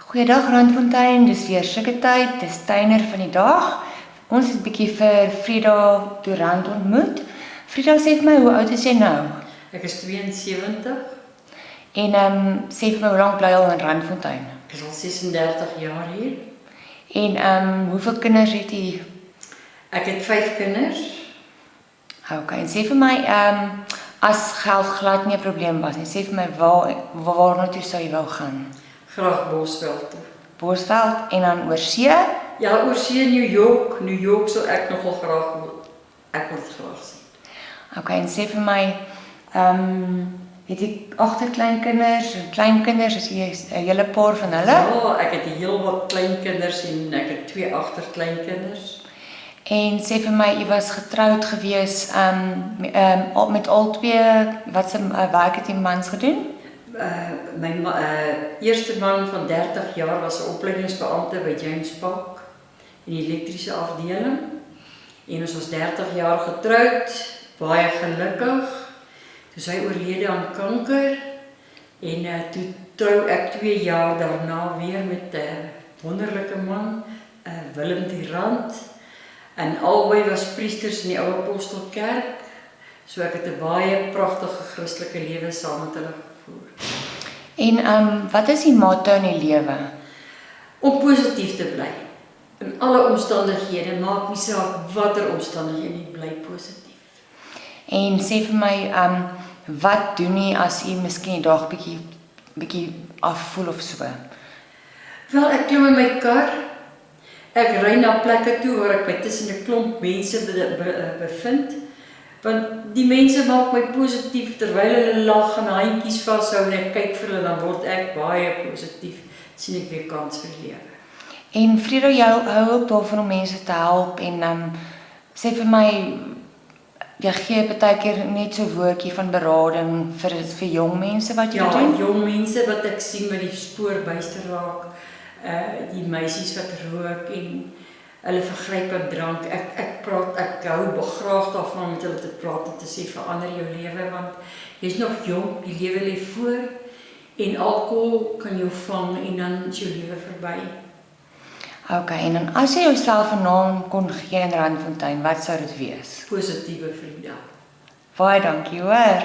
Goeiedag Randfontein, dis weer sulke tyd, dis tuiner van die dag. Ons het 'n bietjie vir Frida Durant ontmoet. Frida, sê vir my, hoe oud is jy nou? Ek is 72. En sê vir my, hoe lank bly jy al in Randfontein? Ek is al 36 jaar hier. En hoeveel kinders het jy? Ek het 5 kinders. Okay, en sê vir my, as geld glad nie 'n probleem was nie, sê vir my, waar toe sou jy wou gaan? Graag Bosveld toe. Bosveld en dan oor see? Ja, oor see New York. New York sou ek nogal graag graag sien. Okay, en sê vir my, het jy agterkleinkinders en kleinkinders, is jy 'n hele paar van hulle? Ja, ek het heel wat kleinkinders en ek het 2 agterkleinkinders. En sê vir my, jy was getroud gewees met al twee, wat se werk het die mans gedoen? My eerste man van 30 jaar was 'n opleidingsbeampte by James Park in die elektriese afdeling. En ons was 30 jaar getroud, baie gelukkig. Toe sy oorlede aan kanker en toe trou ek 2 jaar daarna weer met 'n wonderlike man, Willem Durant. En albei was priesters in die Ou Apostelkerk. So ek het 'n baie pragtige Christelike lewe saam met hulle gevoer. En wat is die motto in die lewe? Om positief te bly. In alle omstandighede, maak nie saak watter omstandighede nie, bly positief. En sê vir my, wat doen jy as jy miskien die dag bietjie afvoel of so? Wel, ek klim in my kar. Ek ry na plekke toe waar ek my tussen 'n klomp mense bevind. Want die mense maak my positief terwyl hulle lag en handjies vashou en ek kyk vir hulle, dan word ek baie positief. Sien ek weer kans vir die lewe. En Frida, jy hou ook daarvan om mense te help en sê vir my, jy gee partykeer net so 'n woordjie van berading vir jong mense wat jy doen? Ja, jong mense wat ek sien met die spoor byster raak. Die meisies wat rook en hulle vergryp aan drank. Ek hou graag daarvan om met hulle te praat en te sê verander jou lewe, want jy's nog jonk, die lewe lê voor en alkohol kan jou vang en dan is jou lewe verby. Okay, en dan as jy jouself 'n naam kon gee in Randfontein, wat sou dit wees? Positiewe Frida. Baie dankie, hoor.